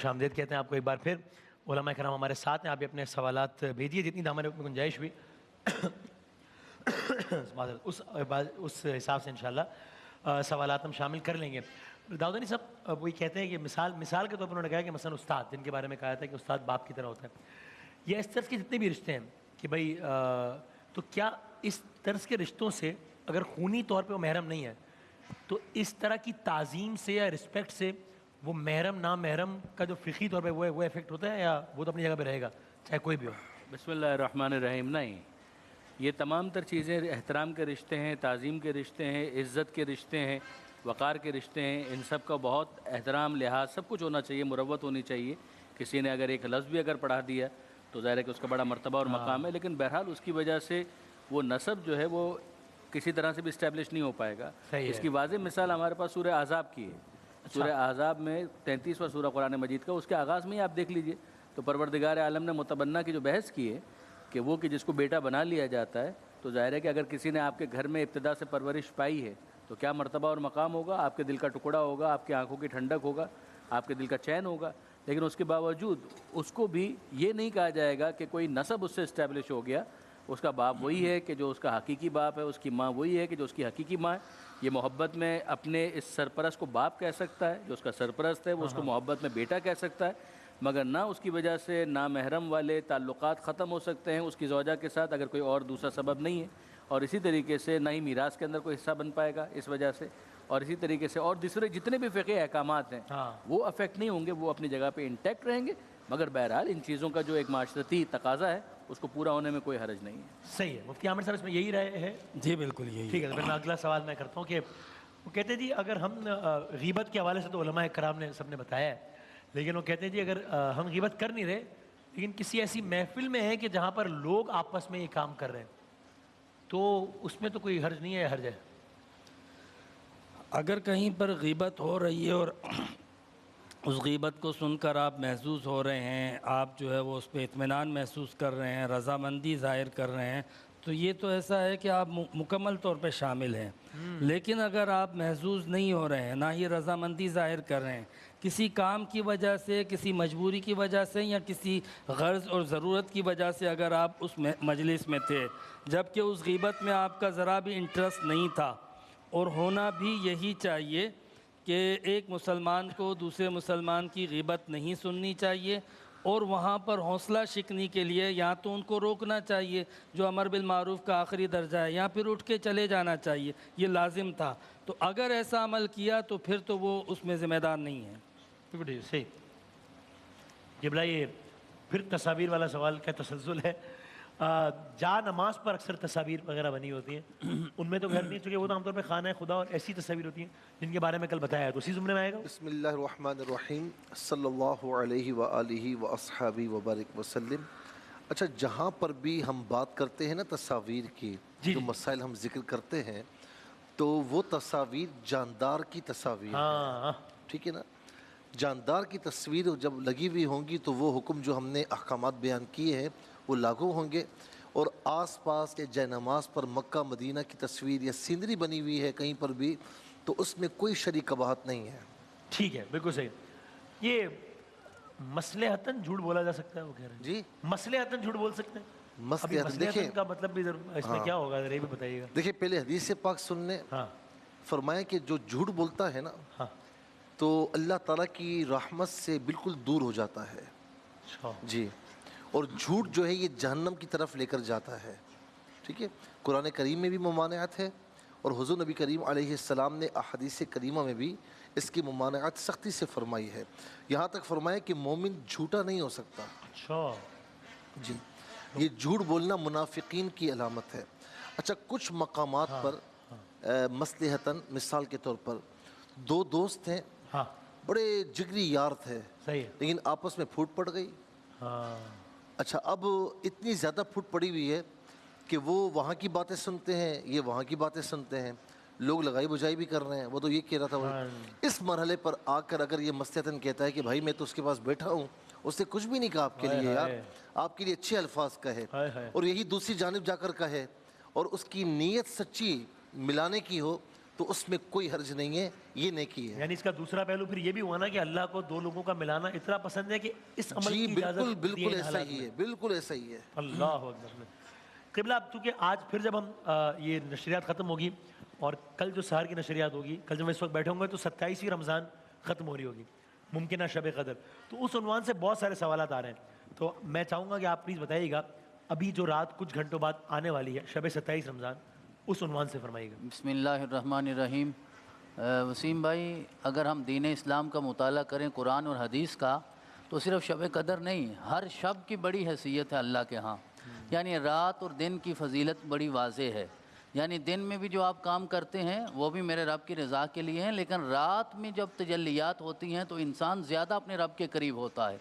خوش آمدید کہتے ہیں آپ کو ایک بار پھر. علماء کرام ہمارے ساتھ ہیں, آپ بھی اپنے سوالات بھیجیے جتنی ہمارے میں گنجائش ہوئی اس حساب سے انشاءاللہ سوالات ہم شامل کر لیں گے. داؤد صاحب وہی کہتے ہیں کہ مثال کے طور پر انہوں نے کہا کہ مثلا استاد, جن کے بارے میں کہا تھا کہ استاد باپ کی طرح ہوتا ہے, یا اس طرز کے جتنے بھی رشتے ہیں کہ بھائی تو کیا اس طرز کے رشتوں سے اگر خونی طور پہ وہ محرم نہیں ہے تو اس طرح کی تعظیم سے یا رسپیکٹ سے وہ محرم نامحرم کا جو فقہی طور پہ وہ افیکٹ ہوتا ہے, یا وہ تو اپنی جگہ پہ رہے گا چاہے کوئی بھی ہو؟ بسم اللہ الرحمن الرحیم. نہیں, یہ تمام تر چیزیں احترام کے رشتے ہیں, تعظیم کے رشتے ہیں, عزت کے رشتے ہیں, وقار کے رشتے ہیں. ان سب کا بہت احترام, لحاظ, سب کچھ ہونا چاہیے, مروت ہونی چاہیے. کسی نے اگر ایک لفظ بھی اگر پڑھا دیا تو ظاہر ہے کہ اس کا بڑا مرتبہ اور مقام ہے, لیکن بہرحال اس کی وجہ سے وہ نسب جو ہے وہ کسی طرح سے بھی اسٹیبلش نہیں ہو پائے گا. اس کی واضح مثال ہمارے پاس سورہ احزاب کی ہے. سورہ احزاب میں 33واں سورہ قرآن مجید کا, اس کے آغاز میں ہی آپ دیکھ لیجئے تو پروردگار عالم نے متبنہ کی جو بحث کی ہے کہ وہ کہ جس کو بیٹا بنا لیا جاتا ہے, تو ظاہر ہے کہ اگر کسی نے آپ کے گھر میں ابتدا سے پرورش پائی ہے تو کیا مرتبہ اور مقام ہوگا, آپ کے دل کا ٹکڑا ہوگا, آپ کی آنکھوں کی ٹھنڈک ہوگا, آپ کے دل کا چین ہوگا. لیکن اس کے باوجود اس کو بھی یہ نہیں کہا جائے گا کہ کوئی نسب اس سے اسٹیبلش ہو گیا. اس کا باپ وہی ہے کہ جو اس کا حقیقی باپ ہے, اس کی ماں وہی ہے کہ جو اس کی حقیقی ماں ہے. یہ محبت میں اپنے اس سرپرست کو باپ کہہ سکتا ہے, جو اس کا سرپرست ہے وہ اس کو محبت میں بیٹا کہہ سکتا ہے, مگر نہ اس کی وجہ سے نامحرم والے تعلقات ختم ہو سکتے ہیں اس کی زوجہ کے ساتھ اگر کوئی اور دوسرا سبب نہیں ہے. اور اسی طریقے سے نہ ہی میراث کے اندر کوئی حصہ بن پائے گا اس وجہ سے. اور اسی طریقے سے اور دوسرے جتنے بھی فقہی احکامات ہیں وہ افیکٹ نہیں ہوں گے, وہ اپنی جگہ پہ انٹیکٹ رہیں گے. مگر بہرحال ان چیزوں کا جو ایک معاشرتی تقاضا ہے اس کو پورا ہونے میں کوئی حرج نہیں ہے. صحیح ہے. مفتی عامر صاحب اس میں یہی رائے ہے؟ جی بالکل یہی. ٹھیک ہے, تو پھر میں اگلا سوال میں کرتا ہوں کہ وہ کہتے ہیں جی اگر ہم غیبت کے حوالے سے تو علماء کرام نے سب نے بتایا ہے, لیکن وہ کہتے ہیں جی اگر ہم غیبت کر نہیں رہے لیکن کسی ایسی محفل میں ہیں کہ جہاں پر لوگ آپس میں یہ کام کر رہے ہیں تو اس میں تو کوئی حرج نہیں ہے؟ حرج ہے اگر کہیں پر غیبت ہو رہی ہے اور اس غیبت کو سن کر آپ محظوظ ہو رہے ہیں, آپ جو ہے وہ اس پہ اطمینان محسوس کر رہے ہیں, رضامندی ظاہر کر رہے ہیں, تو یہ تو ایسا ہے کہ آپ مکمل طور پہ شامل ہیں. لیکن اگر آپ محظوظ نہیں ہو رہے ہیں, نہ ہی رضامندی ظاہر کر رہے ہیں, کسی کام کی وجہ سے, کسی مجبوری کی وجہ سے, یا کسی غرض اور ضرورت کی وجہ سے اگر آپ اس مجلس میں تھے جبکہ اس غیبت میں آپ کا ذرا بھی انٹرسٹ نہیں تھا, اور ہونا بھی یہی چاہیے کہ ایک مسلمان کو دوسرے مسلمان کی غیبت نہیں سننی چاہیے, اور وہاں پر حوصلہ شکنی کے لیے یا تو ان کو روکنا چاہیے جو امر بالمعروف کا آخری درجہ ہے, یا پھر اٹھ کے چلے جانا چاہیے, یہ لازم تھا. تو اگر ایسا عمل کیا تو پھر تو وہ اس میں ذمہ دار نہیں ہے. بالکل صحیح. جبلا یہ پھر تصاویر والا سوال کا تسلسل ہے. جا نماز پر اکثر تصاویر وغیرہ بنی ہوتی ہیں, ان میں تو خیر نہیں, چونکہ وہ تو عام طور پہ خانہ خدا اور ایسی تصاویر ہوتی ہیں جن کے بارے میں کل بتایا ہے, تو اسی زمرے میں آئے گا. بسم اللہ الرحمن الرحیم, صلی اللہ علیہ وآلہ واصحابہ وبارک وسلم. اچھا, جہاں پر بھی ہم بات کرتے ہیں نا تصاویر کی, جو مسائل ہم ذکر کرتے ہیں تو وہ تصاویر جاندار کی تصاویر ہیں, ٹھیک ہے نا. جاندار کی تصویر جب لگی ہوئی ہوں گی تو وہ حکم جو ہم نے احکامات بیان کیے ہیں وہ لاگو ہوں گے. اور آس پاس کے جے نماز پر مکہ مدینہ کی تصویر یا سینری بنی ہوئی ہے کہیں پر بھی, تو اس میں کوئی شرعی قباحت نہیں ہے. ٹھیک ہے, بالکل صحیح. یہ مصلحتاً جھوٹ بولا جا سکتا ہے, وہ کہہ رہے ہیں جی مصلحتاً جھوٹ بول سکتے ہیں. مصلحتاً کا مطلب بھی اس میں کیا ہوگا ذرا یہ بھی بتائیے گا. دیکھیں, پہلے حدیث پاک سننے فرمایا کہ جو جھوٹ بولتا ہے نا تو اللہ تعالیٰ کی رحمت سے بالکل دور ہو جاتا ہے. جی, اور جھوٹ جو ہے یہ جہنم کی طرف لے کر جاتا ہے. ٹھیک ہے, قرآن کریم میں بھی ممانعت ہے, اور حضور نبی کریم علیہ السلام نے احادیث کریمہ میں بھی اس کی ممانعت سختی سے فرمائی ہے. یہاں تک فرمایا کہ مومن جھوٹا نہیں ہو سکتا. جی, یہ جھوٹ بولنا منافقین کی علامت ہے. اچھا, کچھ مقامات پر مصلحتاً, مثال کے طور پر دو دوست ہیں, بڑے جگری یار تھے, لیکن آپس میں پھوٹ پڑ گئی. اچھا, اب اتنی زیادہ پھوٹ پڑی ہوئی ہے کہ وہ وہاں کی باتیں سنتے ہیں, یہ وہاں کی باتیں سنتے ہیں, لوگ لگائی بجائی بھی کر رہے ہیں. وہ تو یہ کہہ رہا تھا, اس مرحلے پر آ کر اگر یہ مصلحتاً کہتا ہے کہ بھائی میں تو اس کے پاس بیٹھا ہوں, اس نے کچھ بھی نہیں کہا آپ کے لیے یار, آپ کے لیے اچھے الفاظ کہے, اور یہی دوسری جانب جا کر کہے اور اس کی نیت سچی ملانے کی ہو, تو اس میں کوئی حرج نہیں ہے, یہ نیکی ہے. یعنی اس کا دوسرا پہلو پھر یہ بھی ہوا نا کہ اللہ کو دو لوگوں کا ملانا اتنا پسند ہے کہ اس عمل جی کی بالکل اجازت دی بالکل ہے ان ایسا حالات ہی میں. ہے, بالکل ایسا ہی ہے. اللہ اکبر. قبلہ اب چونکہ آج پھر جب ہم یہ نشریات ختم ہوگی اور کل جو سحر کی نشریات ہوگی, کل جب اس وقت بیٹھے ہوں گے تو 27ویں رمضان ختم ہو رہی ہوگی, ممکنہ شب قدر. تو اس عنوان سے بہت سارے سوالات آ رہے ہیں, تو میں چاہوں گا کہ آپ پلیز بتائیے گا ابھی جو رات کچھ گھنٹوں بعد آنے والی ہے شب 27 رمضان, اس عنوان سے فرمائیے گا. بسم اللہ الرحمن الرحیم. وسیم بھائی, اگر ہم دین اسلام کا مطالعہ کریں قرآن اور حدیث کا, تو صرف شب قدر نہیں, ہر شب کی بڑی حیثیت ہے اللہ کے ہاں. یعنی رات اور دن کی فضیلت بڑی واضح ہے. یعنی دن میں بھی جو آپ کام کرتے ہیں وہ بھی میرے رب کی رضا کے لیے ہیں, لیکن رات میں جب تجلیات ہوتی ہیں تو انسان زیادہ اپنے رب کے قریب ہوتا ہے.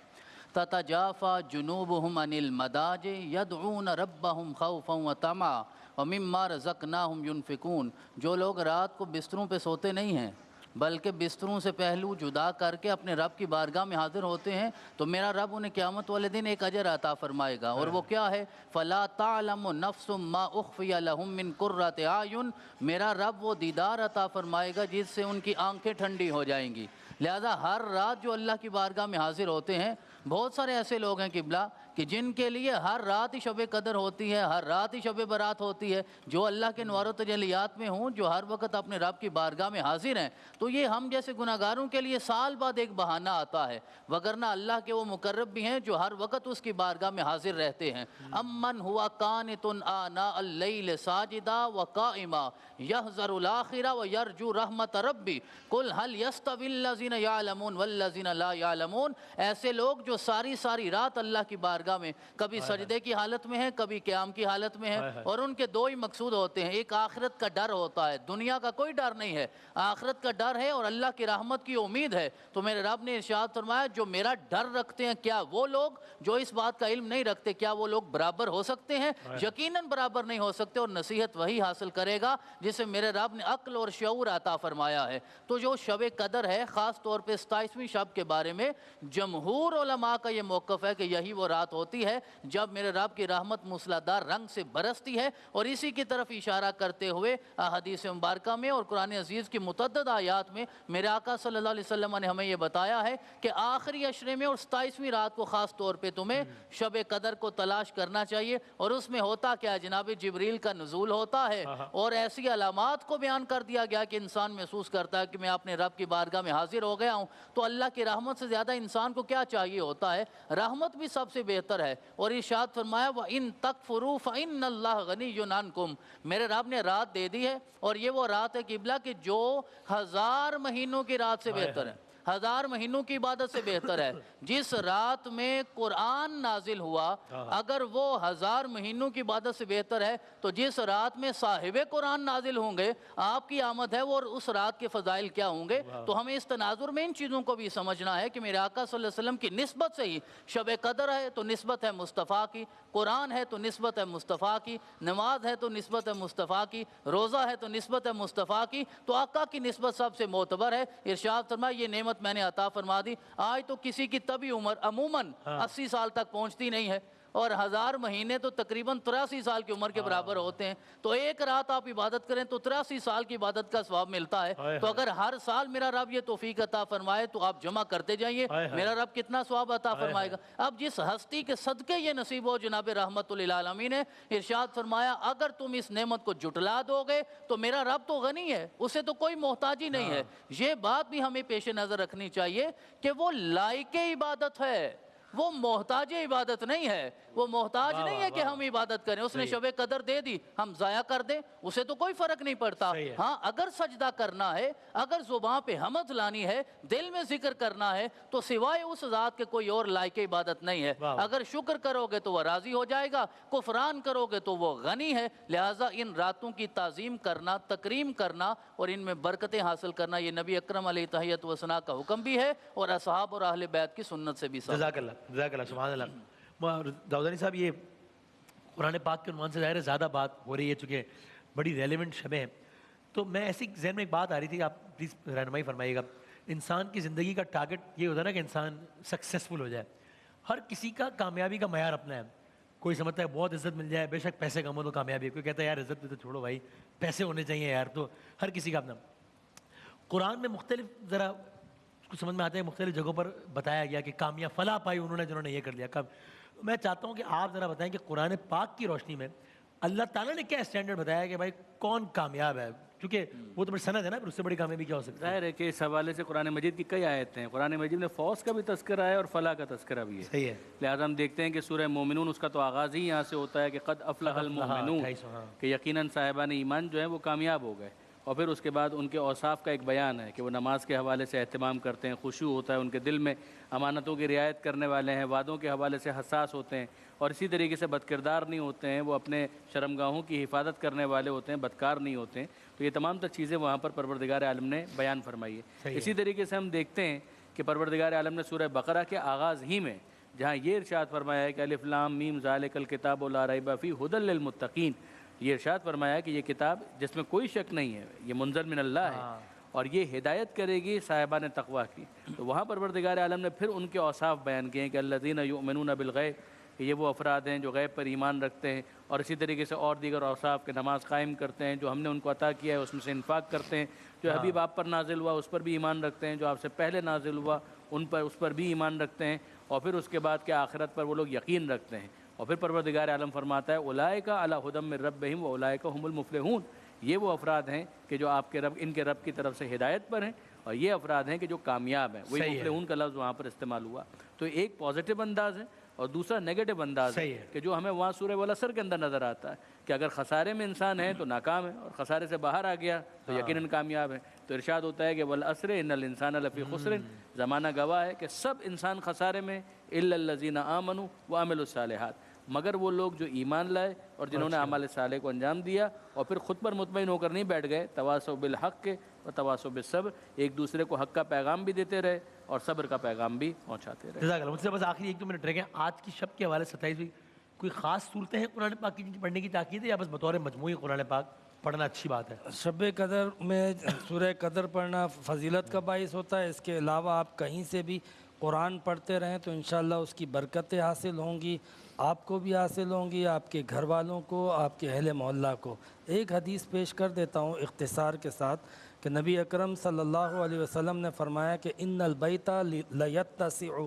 تتجافى جنوبهم عن المضاجع يدعون ربهم خوفا وطمعا ومما رزقناهم ينفقون. جو لوگ رات کو بستروں پہ سوتے نہیں ہیں بلکہ بستروں سے پہلو جدا کر کے اپنے رب کی بارگاہ میں حاضر ہوتے ہیں, تو میرا رب انہیں قیامت والے دن ایک اجر عطا فرمائے گا. اور وہ کیا ہے؟ فلا تعلم نفس ما اخفی لهم من قرۃ اعین. میرا رب وہ دیدار عطا فرمائے گا جس سے ان کی آنکھیں ٹھنڈی ہو جائیں گی. لہذا ہر رات جو اللہ کی بارگاہ میں حاضر ہوتے ہیں, بہت سارے ایسے لوگ ہیں قبلہ کہ جن کے لیے ہر رات ہی شب قدر ہوتی ہے, ہر رات ہی شب برات ہوتی ہے, جو اللہ کے انوار و تجلیات میں ہوں, جو ہر وقت اپنے رب کی بارگاہ میں حاضر ہیں. تو یہ ہم جیسے گناہگاروں کے لیے سال بعد ایک بہانہ آتا ہے, وگرنہ اللہ کے وہ مقرب بھی ہیں جو ہر وقت اس کی بارگاہ میں حاضر رہتے ہیں. امن ہوا قانت آناء اللیل ساجدا وقائما یحذر الآخرہ ویرجو رحمت ربی قل هل یستوی الذین یعلمون والذین لا یعلمون. ایسے لوگ جو ساری رات اللہ کی بارگاہ میں کبھی سجدے کی حالت میں ہیں, کبھی قیام کی حالت میں ہیں, اور ان کے دو ہی مقصود ہوتے ہیں. ایک آخرت کا ڈر ہوتا ہے, دنیا کا کوئی ڈر نہیں ہے, آخرت کا ڈر ہے اور اللہ کی رحمت کی امید ہے. تو میرے رب نے ارشاد فرمایا جو میرا ڈر رکھتے ہیں, کیا وہ لوگ جو اس بات کا علم نہیں رکھتے, کیا وہ لوگ برابر ہو سکتے ہیں؟ یقیناً برابر نہیں ہو سکتے. اور نصیحت وہی حاصل کرے گا جسے میرے رب نے عقل اور شعور عطا فرمایا ہے. تو جو شب قدر ہے, خاص طور پہ 27ویں شب کے بارے میں جمہور علماء کا یہ موقف ہے کہ یہی وہ رات ہوتی ہے جب میرے رب کی رحمت موسلادھار رنگ سے برستی ہے. اور اسی کی طرف اشارہ کرتے ہوئے حدیث مبارکہ میں اور قرآن عزیز کی متعدد آیات میں میرے آقا صلی اللہ علیہ وسلم نے ہمیں یہ بتایا ہے کہ آخری عشرے میں اور 27ویں رات کو خاص طور پہ تمہیں شب قدر کو تلاش کرنا چاہیے. اور اس میں ہوتا کیا, جناب جبریل کا نزول ہوتا ہے, اور ایسی علامات کو بیان کر دیا گیا کہ انسان محسوس کرتا ہے کہ میں اپنے رب کی بارگاہ میں حاضر ہو گیا ہوں. تو اللہ کی رحمت سے زیادہ انسان کو کیا چاہیے ہوتا ہے؟ رحمت بھی سب سے بہتر ہے. اور ارشاد فرمایا وَإِن تَكْفُرُوا فَإِنَّ اللَّهَ غَنِيٌّ عَنكُمْ. میرے رب نے رات دے دی ہے, اور یہ وہ رات ہے قبلہ کہ جو 1000 مہینوں کی رات سے بہتر ہے, 1000 مہینوں کی عبادت سے بہتر ہے. جس رات میں قرآن نازل ہوا, اگر وہ 1000 مہینوں کی عبادت سے بہتر ہے, تو جس رات میں صاحب قرآن نازل ہوں گے, آپ کی آمد ہے وہ, اور اس رات کے فضائل کیا ہوں گے. تو ہمیں اس تناظر میں ان چیزوں کو بھی سمجھنا ہے کہ میرے آقا صلی اللہ علیہ وسلم کی نسبت سے ہی شب قدر ہے تو نسبت ہے مصطفیٰ کی, قرآن ہے تو نسبت ہے مصطفیٰ کی, نماز ہے تو نسبت ہے مصطفیٰ کی, روزہ ہے تو نسبت ہے مصطفیٰ کی. تو آقا کی نسبت سب سے معتبر ہے. ارشاد فرمایا یہ نعمت میں نے عطا فرما دی. آج تو کسی کی طبی عمر عموماً 80 سال تک پہنچتی نہیں ہے, اور 1000 مہینے تو تقریباً 83 سال کی عمر کے برابر ہوتے ہیں. تو ایک رات آپ عبادت کریں تو 83 سال کی عبادت کا ثواب ملتا ہے. تو اگر ہر سال میرا رب یہ توفیق عطا فرمائے تو آپ جمع کرتے جائیے, میرا رب کتنا ثواب عطا فرمائے گا. اب جس ہستی کے صدقے یہ نصیب ہو جناب رحمت للعالمین نے ارشاد فرمایا اگر تم اس نعمت کو جھٹلا دو گے تو میرا رب تو غنی ہے, اسے تو کوئی محتاجی نہیں ہے. یہ بات بھی ہمیں پیش نظر رکھنی چاہیے کہ وہ لائق عبادت ہے, وہ محتاج عبادت نہیں ہے. وہ محتاج نہیں ہے کہ ہم عبادت کریں, اس نے شب قدر دے دی, ہم ضائع کر دیں, اسے تو کوئی فرق نہیں پڑتا. ہاں اگر سجدہ کرنا ہے, اگر زبان پہ حمد لانی ہے, دل میں ذکر کرنا ہے, تو سوائے اس ذات کے کوئی اور لائق عبادت نہیں ہے. اگر شکر کرو گے تو وہ راضی ہو جائے گا, کفران کرو گے تو وہ غنی ہے. لہٰذا ان راتوں کی تعظیم کرنا, تکریم کرنا اور ان میں برکتیں حاصل کرنا یہ نبی اکرم علیہ تحیت و ثنا کا حکم بھی ہے, اور اصحاب اور اہل بیت کی سنت سے بھی. جزاک اللہ سبحان اللہ. داؤدانی صاحب یہ قرآن پاک کے عنوان سے ظاہر ہے زیادہ بات ہو رہی ہے چونکہ بڑی ریلیونٹ شبیں ہیں, تو میں ایسی ذہن میں ایک بات آ رہی تھی, آپ پلیز رہنمائی فرمائیے گا. انسان کی زندگی کا ٹارگٹ یہ ہوتا ہے نا کہ انسان سکسیسفل ہو جائے. ہر کسی کا کامیابی کا معیار اپنا ہے. کوئی سمجھتا ہے بہت عزت مل جائے, بے شک پیسے کم ہو تو کامیابی ہے. کوئی کہتا ہے یار عزت بھی تو چھوڑو بھائی, پیسے ہونے چاہیے یار. تو ہر کسی کا اپنا. قرآن میں مختلف ذرا اس کو سمجھ میں آتا ہے مختلف جگہوں پر بتایا گیا کہ کامیاب فلاح پائی انہوں نے جنہوں نے یہ کر لیا کب. میں چاہتا ہوں کہ آپ ذرا بتائیں کہ قرآن پاک کی روشنی میں اللہ تعالیٰ نے کیا اسٹینڈرڈ بتایا کہ بھائی کون کامیاب ہے, کیونکہ وہ تو بڑی سند ہے نا, پھر اس سے بڑی کامیابی کیا ہو سکتی ہے؟ ظاہر ہے کہ اس حوالے سے قرآن مجید کی کئی آیتیں ہیں. قرآن مجید میں فوز کا بھی تذکرہ ہے اور فلاح کا تذکرہ بھی ہے. صحیح ہے. لہٰذا ہم دیکھتے ہیں کہ سورہ مومنون اس کا تو آغاز ہی یہاں سے ہوتا ہے کہ قد افلح المؤمنون, کہ یقیناً صاحبان ایمان جو ہیں وہ کامیاب ہو گئے. اور پھر اس کے بعد ان کے اوصاف کا ایک بیان ہے کہ وہ نماز کے حوالے سے اہتمام کرتے ہیں, خشوع ہوتا ہے ان کے دل میں, امانتوں کی رعایت کرنے والے ہیں, وعدوں کے حوالے سے حساس ہوتے ہیں, اور اسی طریقے سے بدکردار نہیں ہوتے ہیں, وہ اپنے شرمگاہوں کی حفاظت کرنے والے ہوتے ہیں, بدکار نہیں ہوتے ہیں. تو یہ تمام تر چیزیں وہاں پر پروردگار عالم نے بیان فرمائی ہے. اسی طریقے سے ہم دیکھتے ہیں کہ پروردگار عالم نے سورہ بقرہ کے آغاز ہی میں جہاں یہ ارشاد فرمایا ہے کہ الف لام میم ذالک الکتاب لا ریب فیہ ہدی للمتقین, یہ ارشاد فرمایا ہے کہ یہ کتاب جس میں کوئی شک نہیں ہے, یہ منزل من اللہ ہے اور یہ ہدایت کرے گی صاحبان تقویٰ کی. تو وہاں پروردگار عالم نے پھر ان کے اوصاف بیان کیے ہیں کہ الذین یؤمنون بالغیب, کہ یہ وہ افراد ہیں جو غیب پر ایمان رکھتے ہیں, اور اسی طریقے سے اور دیگر اوصاف کے نماز قائم کرتے ہیں, جو ہم نے ان کو عطا کیا ہے اس میں سے انفاق کرتے ہیں, جو حبیب آپ پر نازل ہوا اس پر بھی ایمان رکھتے ہیں, جو آپ سے پہلے نازل ہوا اس پر بھی ایمان رکھتے ہیں, اور پھر اس کے بعد کہ آخرت پر وہ لوگ یقین رکھتے ہیں. اور پھر پروردگار عالم فرماتا ہے اولئک علی ھدی من ربہم واولئک ھم المفلحون, یہ وہ افراد ہیں کہ جو آپ کے رب ان کے رب کی طرف سے ہدایت پر ہیں, اور یہ افراد ہیں کہ جو کامیاب ہیں. وہی مفلحون کا لفظ وہاں پر استعمال ہوا. تو ایک پازیٹیو انداز ہے اور دوسرا نیگیٹو انداز ہے کہ جو ہمیں وہاں سورہ والعصر کے اندر نظر آتا ہے کہ اگر خسارے میں انسان ہے تو ناکام ہے, اور خسارے سے باہر آ گیا تو یقیناً کامیاب ہے. تو ارشاد ہوتا ہے کہ والعصر ان الانسان لفی خسر, زمانہ گواہ ہے کہ سب انسان خسارے میں الا الذین آمنوا وعملوا الصالحات, مگر وہ لوگ جو ایمان لائے اور جنہوں نے اعمال صالح کو انجام دیا اور پھر خود پر مطمئن ہو کر نہیں بیٹھ گئے, تواصوا بالحق و تواصوا بالصبر, ایک دوسرے کو حق کا پیغام بھی دیتے رہے اور صبر کا پیغام بھی پہنچاتے رہے. جزاک اللہ. مجھ سے بس آخری 1-2 منٹ رہ گئے. آج کی شب کے حوالے سے 27ویں کوئی خاص صورتیں ہیں قرآن پاک کی پڑھنے کی تاکید ہے, یا بس بطور مجموعی قرآن پاک پڑھنا اچھی بات ہے؟ شب قدر میں سورہ قدر پڑھنا فضیلت کا باعث ہوتا ہے. اس کے علاوہ آپ کہیں سے بھی قرآن پڑھتے رہیں تو انشاءاللہ اس کی برکتیں حاصل ہوں گی, آپ کو بھی حاصل ہوں گی, آپ کے گھر والوں کو, آپ کے اہل محلہ کو. ایک حدیث پیش کر دیتا ہوں اختصار کے ساتھ کہ نبی اکرم صلی اللہ علیہ وسلم نے فرمایا کہ ان البیت لیتسع,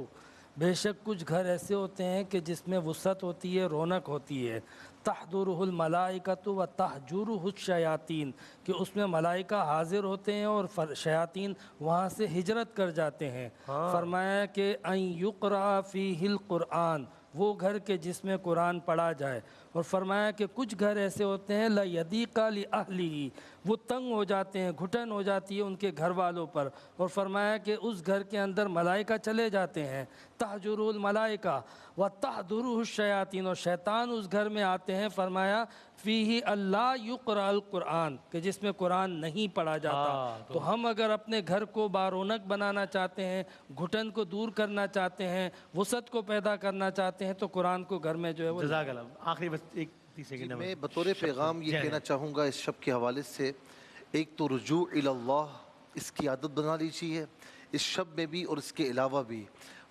بے شک کچھ گھر ایسے ہوتے ہیں کہ جس میں وسعت ہوتی ہے, رونق ہوتی ہے. تحضرہ الملائکۃ و تہجرہ الشیاطین, کہ اس میں ملائکہ حاضر ہوتے ہیں اور شیاطین وہاں سے ہجرت کر جاتے ہیں. فرمایا کہ ان یقرأ فیہ القرآن, وہ گھر کے جس میں قرآن پڑھا جائے. اور فرمایا کہ کچھ گھر ایسے ہوتے ہیں لیضیق لأہلہ, وہ تنگ ہو جاتے ہیں, گھٹن ہو جاتی ہے ان کے گھر والوں پر. اور فرمایا کہ اس گھر کے اندر ملائکہ چلے جاتے ہیں, تہجر الملائکہ و تحضرہ الشیاطین, اور شیطان اس گھر میں آتے ہیں. فرمایا فیہ اللہ یقرأ القرآن, کہ جس میں قرآن نہیں پڑھا جاتا. تو ہم اگر اپنے گھر کو بارونق بنانا چاہتے ہیں, گھٹن کو دور کرنا چاہتے ہیں, وسعت کو پیدا کرنا چاہتے ہیں, تو قرآن کو گھر میں جو ہے وہ. جزاک اللہ. آخری بس ایک 30 سیکنڈ میں بطور پیغام یہ کہنا چاہوں گا اس شب کے حوالے سے, ایک تو رجوع الی اللہ, اس کی عادت بنا لیجیے اس شب میں بھی اور اس کے علاوہ بھی.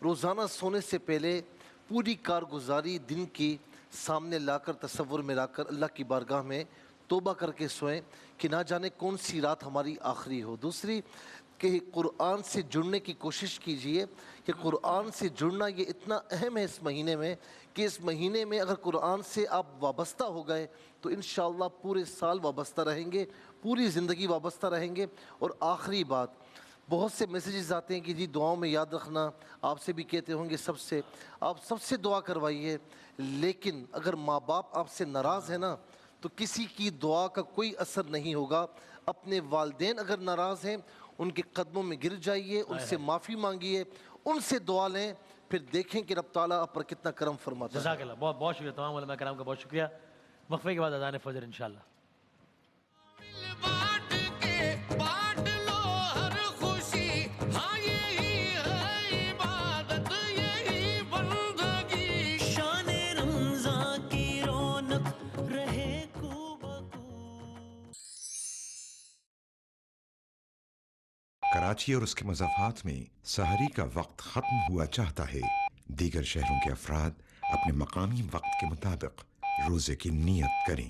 روزانہ سونے سے پہلے پوری کارگزاری دن کی سامنے لا کر, تصور میں لا کر اللہ کی بارگاہ میں توبہ کر کے سوئیں کہ نہ جانے کون سی رات ہماری آخری ہو. دوسری کہ قرآن سے جڑنے کی کوشش کیجئے کہ قرآن سے جڑنا یہ اتنا اہم ہے اس مہینے میں کہ اس مہینے میں اگر قرآن سے آپ وابستہ ہو گئے تو انشاءاللہ پورے سال وابستہ رہیں گے, پوری زندگی وابستہ رہیں گے. اور آخری بات, بہت سے میسیجز آتے ہیں کہ جی دعاؤں میں یاد رکھنا, آپ سے بھی کہتے ہوں گے, آپ سب سے دعا کروائیے, لیکن اگر ماں باپ آپ سے ناراض ہیں نا تو کسی کی دعا کا کوئی اثر نہیں ہوگا. اپنے والدین اگر ناراض ہیں ان کے قدموں میں گر جائیے, ان سے معافی مانگیے, ان سے دعا لیں, پھر دیکھیں کہ رب تعالیٰ آپ پر کتنا کرم فرماتا ہے. جزاک اللہ. بہت بہت شکریہ تمام علماء کرام کا, بہت شکریہ. وقفے کے بعد اذان فجر انشاءاللہ. کراچی اور اس کے مضافات میں سحری کا وقت ختم ہوا چاہتا ہے. دیگر شہروں کے افراد اپنے مقامی وقت کے مطابق روزے کی نیت کریں.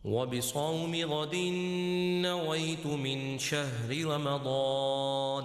وبصوم غد نويت من شهر رمضان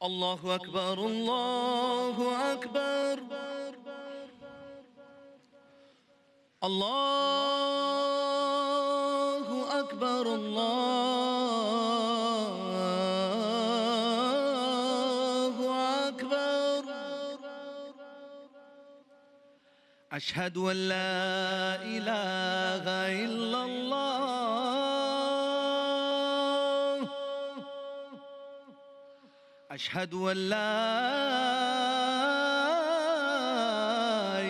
الله أكبر الله أكبر الله أكبر الله أكبر أشهد أن لا إله إلا الله أشهد أن لا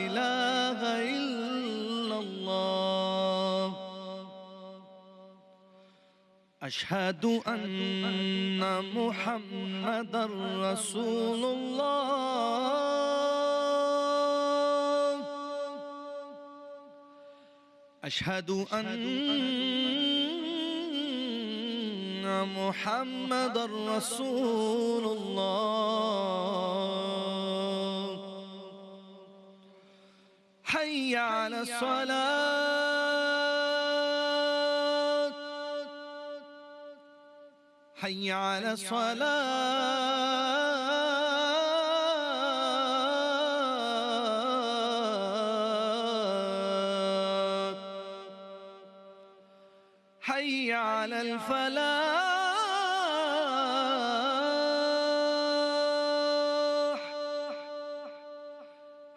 إله إلا الله أشهد أن محمد رسول الله أشهد أن محمد رسول الله حي على الصلاة حي على الصلاة حي على الفلاح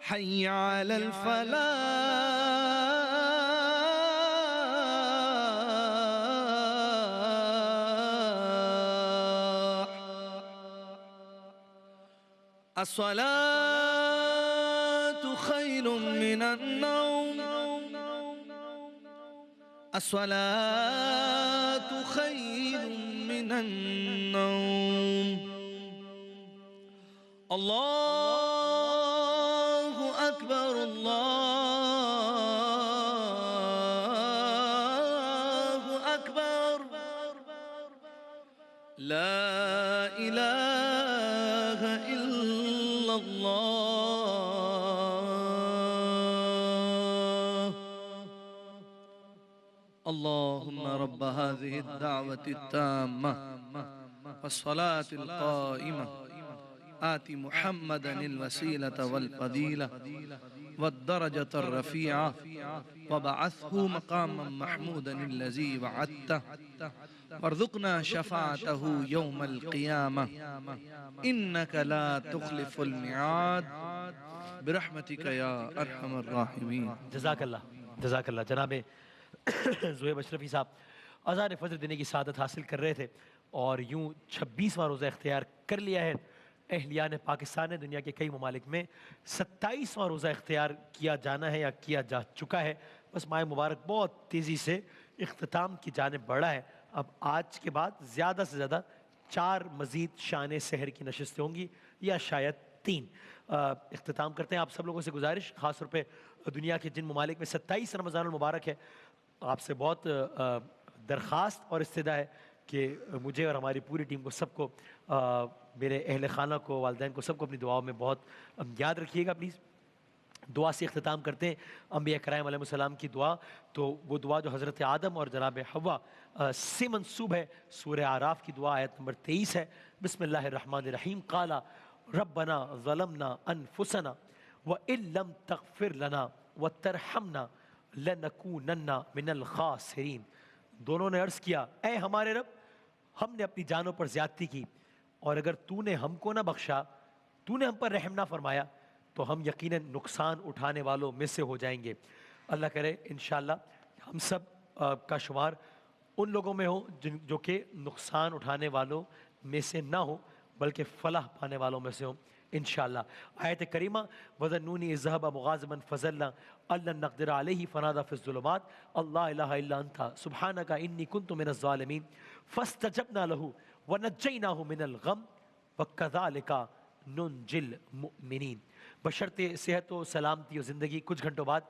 حي على الفلاح الصلاة خير من النوم الصلاة خير من النوم الله أكبر الله أكبر لا إله إلا الله اللهم رب هذه الدعوة التامة والصلاة القائمة آت محمدا الوسيلة والفضيلة والدرجة الرفيعة وبعثه مقاما محمودا الذي وعدته وارزقنا شفاعته يوم القيامة إنك لا تخلف الميعاد برحمتك يا أرحم الراحمين. جزاک اللہ جناب زہیب اشرفی صاحب اذان فجر دینے کی سعادت حاصل کر رہے تھے اور یوں 26واں روزہ اختیار کر لیا ہے. اہلیان پاکستان نے دنیا کے کئی ممالک میں 27واں روزہ اختیار کیا جانا ہے یا کیا جا چکا ہے. بس ماہ مبارک بہت تیزی سے اختتام کی جانب بڑھا ہے. اب آج کے بعد زیادہ سے زیادہ 4 مزید شان سحر کی نشستیں ہوں گی یا شاید 3. اختتام کرتے ہیں. آپ سب لوگوں سے گزارش، خاص طور پہ دنیا کے جن ممالک میں 27 رمضان المبارک ہے، آپ سے بہت درخواست اور استدعا ہے کہ مجھے اور ہماری پوری ٹیم کو، سب کو، میرے اہل خانہ کو، والدین کو، سب کو اپنی دعاؤں میں بہت یاد رکھیے گا پلیز. دعا سے اختتام کرتے ہیں. انبیاء کرام علیہ السلام کی دعا، تو وہ دعا جو حضرت آدم اور جناب حوا سے منسوب ہے. سورہ اعراف کی دعا آیت نمبر 23 ہے. بسم اللہ الرحمن الرحیم. قال ربنا ظلمنا انفسنا وان لم تغفر لنا وترحمنا لنکونن من الخاسرین. دونوں نے عرض کیا، اے ہمارے رب، ہم نے اپنی جانوں پر زیادتی کی، اور اگر تو نے ہم کو نہ بخشا، تو نے ہم پر رحم نہ فرمایا، تو ہم یقیناً نقصان اٹھانے والوں میں سے ہو جائیں گے. اللہ کرے انشاءاللہ ہم سب کا شمار ان لوگوں میں ہو جو کہ نقصان اٹھانے والوں میں سے نہ ہو بلکہ فلاح پانے والوں میں سے ہوں انشاءاللہ. آیت کریمہ وَذَنُّونِ إِذْ ذَهَبَ مُغَاضِبًا فَظَنَّ أَن لَّن نَّقْدِرَ عَلَيْهِ فَنَادَىٰ فِي الظُّلُمَاتِ أَن لَّا إِلَٰهَ إِلَّا أَنتَ سُبْحَانَكَ إِنِّي كُنتُ مِنَ الظَّالِمِينَ فَاسْتَجَبْنَا لَهُ وَنَجَّيْنَاهُ مِنَ الْغَمِّ وَكَذَٰلِكَ نُنجِّ الْمُؤْمِنِينَ. بشرط صحت و سلامتی و زندگی. کچھ گھنٹوں بعد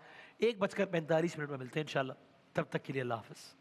1:45 میں ملتے ہیں انشاءاللہ. تب تک کے لیے اللہ حافظ.